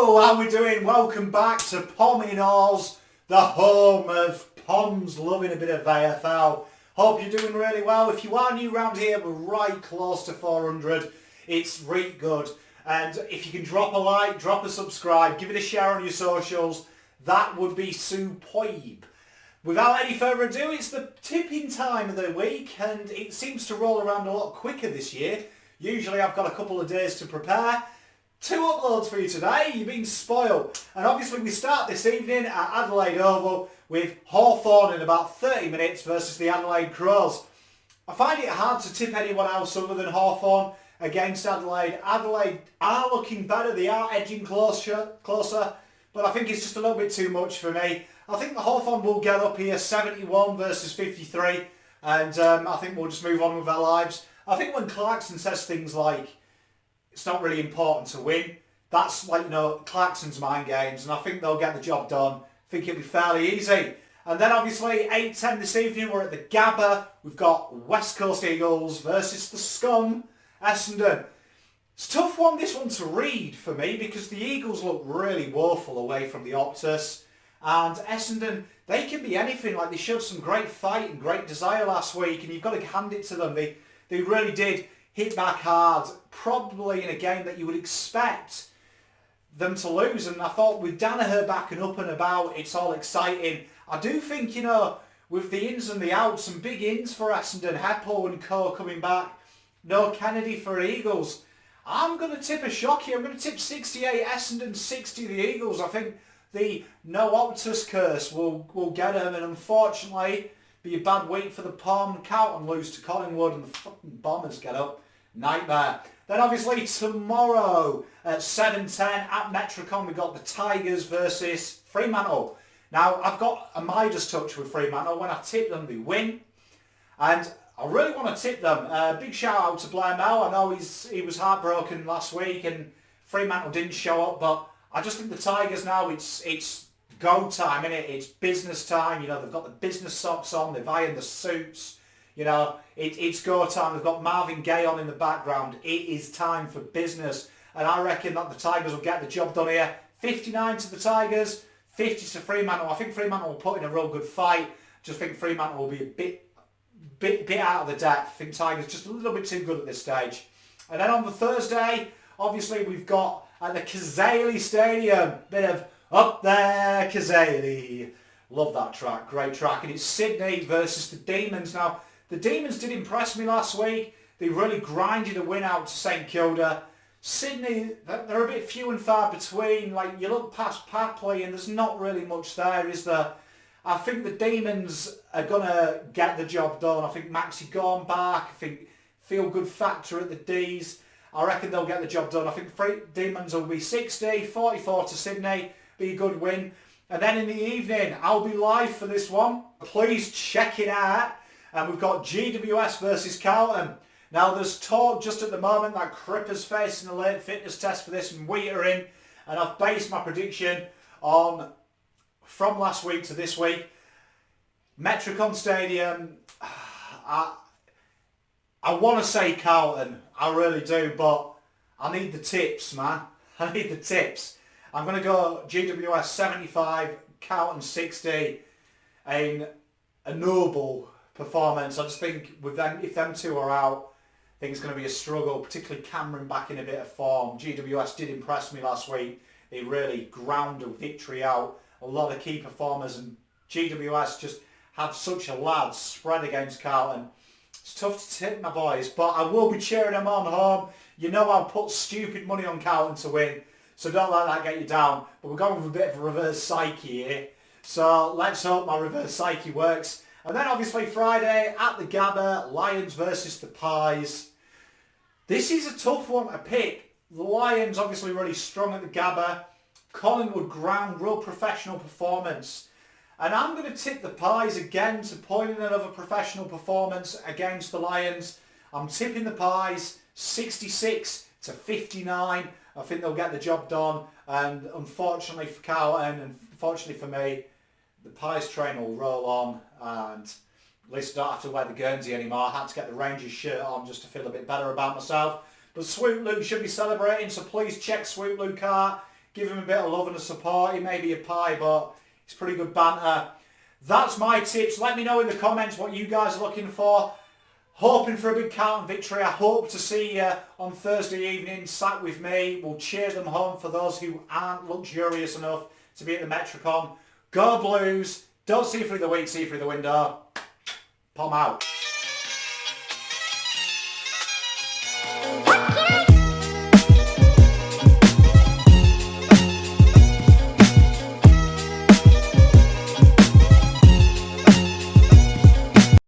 Hello, how we doing? Welcome back to Pommyinoz, the home of Poms loving a bit of AFL. Hope you're doing really well. If you are new around here, we're right close to 400. It's really good. And if you can drop a like, drop a subscribe, give it a share on your socials, that would be superb. Without any further ado, it's the tipping time of the week and it seems to roll around a lot quicker this year. Usually I've got a couple of days to prepare. 2 uploads for you today, you've been spoiled. And obviously we start this evening at Adelaide Oval with Hawthorn in about 30 minutes versus the Adelaide Crows. I find it hard to tip anyone else other than Hawthorn against Adelaide. Adelaide are looking better, they are edging closer, but I think it's just a little bit too much for me. I think the Hawthorn will get up here 71 versus 53 and I think we'll just move on with our lives. I think when Clarkson says things like, it's not really important to win, that's like, you know, Clarkson's mind games and I think they'll get the job done. I think it'll be fairly easy. And then obviously 8:10 this evening we're at the Gabba. We've got West Coast Eagles versus the Scum, Essendon. It's a tough one, this one to read for me because the Eagles look really woeful away from the Optus. And Essendon, they can be anything. Like they showed some great fight and great desire last week and you've got to hand it to them. They really did hit back hard, probably in a game that you would expect them to lose. And I thought with Danaher backing up and about, it's all exciting. I do think, you know, with the ins and the outs, some big ins for Essendon, Heppo and co coming back, no Kennedy for Eagles. I'm going to tip a shock here. I'm going to tip 68 Essendon, 60 the Eagles. I think the no Optus curse will get them, and unfortunately be a bad week for the POM. Carlton lose to Collingwood and the fucking Bombers get up. Nightmare. Then obviously tomorrow at 7:10 at Metricon we've got the Tigers versus Fremantle. Now I've got a Midas touch with Fremantle. When I tip them they win and I really want to tip them. Big shout out to Blair Mel. I know he was heartbroken last week and Fremantle didn't show up, but I just think the Tigers now, it's go time, innit? It's business time. You know, they've got the business socks on, they've ironed the suits. You know, it's go time. They've got Marvin Gaye on in the background. It is time for business. And I reckon that the Tigers will get the job done here. 59 to the Tigers, 50 to Fremantle. I think Fremantle will put in a real good fight. Just think Fremantle will be a bit out of the depth. I think Tigers just a little bit too good at this stage. And then on the Thursday, obviously we've got at the Kazali Stadium, bit of Up There Kazali. Love that track, great track. And it's Sydney versus the Demons. Now, the Demons did impress me last week. They really grinded a win out to St Kilda. Sydney, they're a bit few and far between. Like, you look past Papley and there's not really much there, is there? I think the Demons are going to get the job done. I think Maxi gone back. I think feel good factor at the D's. I reckon they'll get the job done. I think Demons will be 60, 44 to Sydney. Be a good win. And then in the evening, I'll be live for this one. Please check it out. And we've got GWS versus Carlton. Now there's talk just at the moment that Cripper's facing a late fitness test for this and Wheat are in. And I've based my prediction on from last week to this week. Metricon Stadium, I want to say Carlton, I really do, but I need the tips, man. I need the tips. I'm going to go GWS 75, Carlton 60 in a noble performance. I just think with them, if them two are out, I think it's going to be a struggle, particularly Cameron back in a bit of form. GWS did impress me last week. They really ground a victory out. A lot of key performers and GWS just have such a large spread against Carlton. It's tough to tip my boys, but I will be cheering them on home. You know I'll put stupid money on Carlton to win, so don't let that get you down. But we're going with a bit of a reverse psyche here. So let's hope my reverse psyche works. And then obviously Friday at the Gabba, Lions versus the Pies. This is a tough one to pick. The Lions obviously really strong at the Gabba. Collingwood ground, real professional performance. And I'm going to tip the Pies again to point in another professional performance against the Lions. I'm tipping the Pies 66 to 59. I think they'll get the job done. And unfortunately for Carlton and unfortunately for me, the Pies train will roll on and at least I don't have to wear the Guernsey anymore. I had to get the Rangers shirt on just to feel a bit better about myself. But Swoop Luke should be celebrating, so please check Swoop Luke out. Give him a bit of love and a support. He may be a pie, but it's pretty good banter. That's my tips. Let me know in the comments what you guys are looking for. Hoping for a big Carlton victory. I hope to see you on Thursday evening sat with me. We'll cheer them home for those who aren't luxurious enough to be at the Metricon. Go Blues. Don't see through the week, see through the window. Pom out.